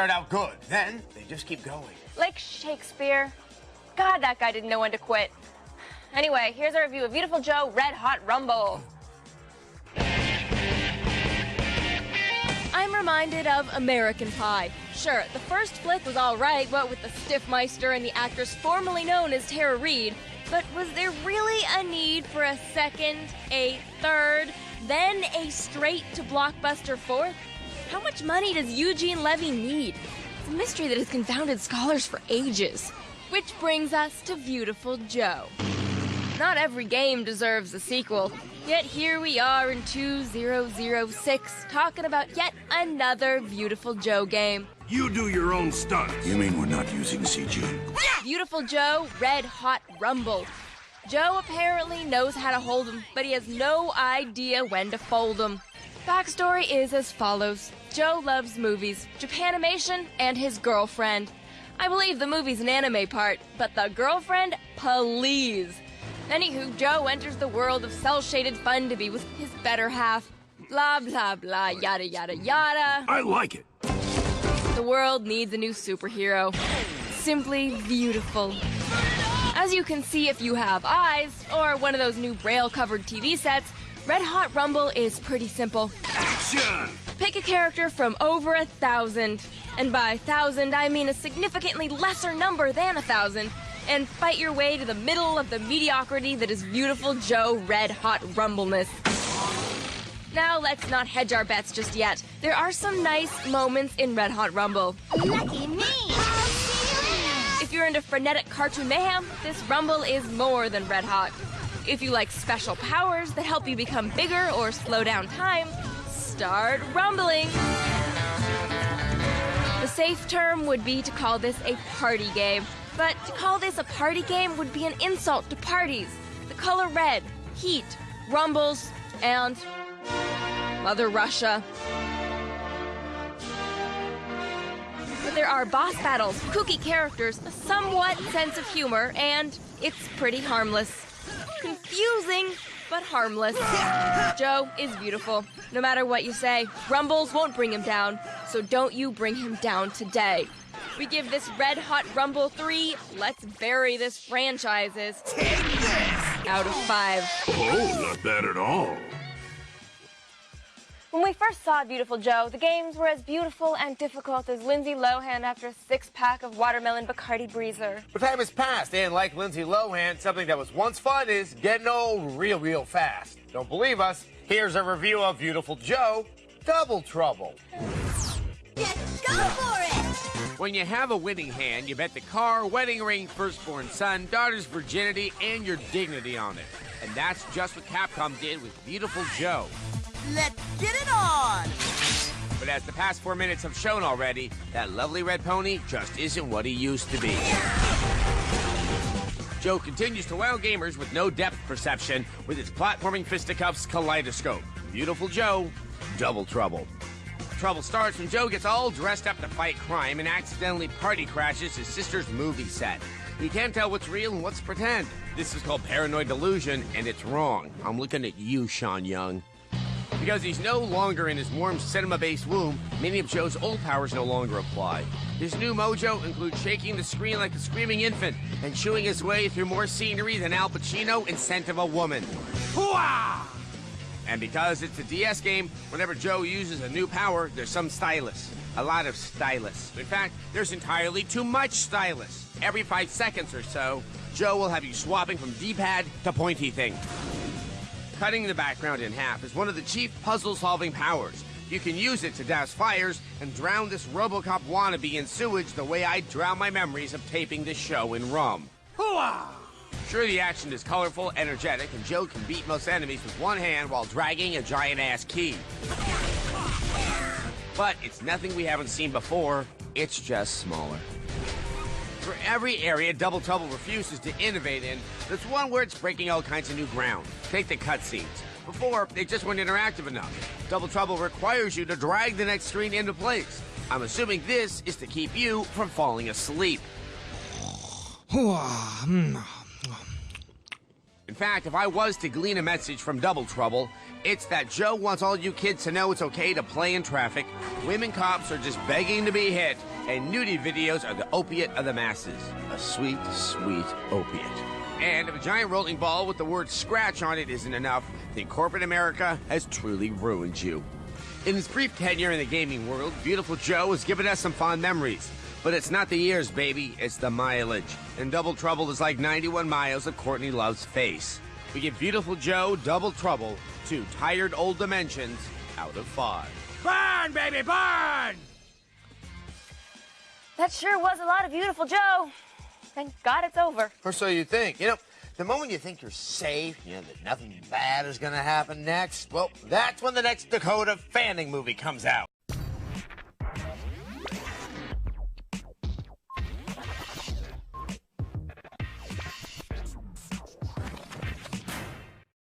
start out good. Then they just keep going. Like Shakespeare. God, that guy didn't know when to quit. Anyway, here's a review of Viewtiful Joe Red Hot Rumble. I'm reminded of American Pie. Sure, the first flick was all right, what with the Stiffmeister and the actress formerly known as Tara Reid, but was there really a need for a second, a third, then a straight-to-blockbuster fourth? How much money does Eugene Levy need? It's a mystery that has confounded scholars for ages. Which brings us to Viewtiful Joe. Not every game deserves a sequel, yet here we are in 2006 talking about yet another Viewtiful Joe game. You do your own stunts. You mean we're not using CG? Viewtiful Joe Red Hot Rumble. Joe apparently knows how to hold 'em, but he has no idea when to fold 'em. Backstory is as follows. Joe loves movies, Japanimation, and his girlfriend. I believe the movie's an anime part, but the girlfriend, please. Anywho, Joe enters the world of cel-shaded fun to be with his better half. Blah, blah, blah, yada, yada, yada. I like it. The world needs a new superhero. Simply beautiful. As you can see if you have eyes, or one of those new braille-covered TV sets, Red Hot Rumble is pretty simple. Action! Pick a character from over 1,000. And by 1,000, I mean a significantly lesser number than 1,000. And fight your way to the middle of the mediocrity that is Viewtiful Joe Red Hot Rumbleness. Now, let's not hedge our bets just yet. There are some nice moments in Red Hot Rumble. Lucky me! I'll see you later! If you're into frenetic cartoon mayhem, this Rumble is more than red hot. If you like special powers that help you become bigger or slow down time, start rumbling. The safe term would be to call this a party game. But to call this a party game would be an insult to parties. The color red, heat, rumbles, and Mother Russia. But there are boss battles, kooky characters, a somewhat sense of humor, and it's pretty harmless. Confusing, but harmless. Joe is beautiful. No matter what you say, rumbles won't bring him down, so don't you bring him down today. We give this Red Hot Rumble 3, let's bury this franchises. Take this! Out of 5. Oh, not bad at all. When we first saw Viewtiful Joe, the games were as beautiful and difficult as Lindsay Lohan after a 6-pack of watermelon Bacardi Breezer. But time has passed, and like Lindsay Lohan, something that was once fun is getting old real fast. Don't believe us? Here's a review of Viewtiful Joe Double Trouble. Let's go for it! When you have a winning hand, you bet the car, wedding ring, firstborn son, daughter's virginity, and your dignity on it. And that's just what Capcom did with Viewtiful Joe. Let's get it on! But as the past 4 minutes have shown already, that lovely red pony just isn't what he used to be. Joe continues to wow gamers with no depth perception with its platforming fisticuffs kaleidoscope. Viewtiful Joe, Double Trouble. Trouble starts when Joe gets all dressed up to fight crime and accidentally party crashes his sister's movie set. He can't tell what's real and what's pretend. This is called paranoid delusion, and it's wrong. I'm looking at you, Sean Young. Because he's no longer in his warm cinema-based womb, many of Joe's old powers no longer apply. His new mojo includes shaking the screen like a screaming infant and chewing his way through more scenery than Al Pacino in Scent of a Woman. Hooah! And because it's a DS game, whenever Joe uses a new power, there's some stylus. A lot of stylus. In fact, there's entirely too much stylus. Every 5 seconds or so, Joe will have you swapping from D-pad to pointy thing. Cutting the background in half is one of the chief puzzle-solving powers. You can use it to douse fires and drown this RoboCop wannabe in sewage the way I drown my memories of taping this show in rum. Hooah! Sure, the action is colorful, energetic, and Joe can beat most enemies with one hand while dragging a giant-ass key. But it's nothing we haven't seen before, it's just smaller. For every area Double Trouble refuses to innovate in, there's one where it's breaking all kinds of new ground. Take the cutscenes. Before, they just weren't interactive enough. Double Trouble requires you to drag the next screen into place. I'm assuming this is to keep you from falling asleep. In fact, if I was to glean a message from Double Trouble, it's that Joe wants all you kids to know it's okay to play in traffic, women cops are just begging to be hit, and nudie videos are the opiate of the masses. A sweet, sweet opiate. And if a giant rolling ball with the word scratch on it isn't enough, then corporate America has truly ruined you. In his brief tenure in the gaming world, Viewtiful Joe has given us some fond memories. But it's not the years, baby, it's the mileage. And Double Trouble is like 91 miles of Courtney Love's face. We give Viewtiful Joe Double Trouble 2 tired old dimensions out of 5. Burn, baby, burn! That sure was a lot of Viewtiful Joe. Thank God it's over. Or so you think. You know, the moment you think you're safe, that nothing bad is going to happen next, well, that's when the next Dakota Fanning movie comes out.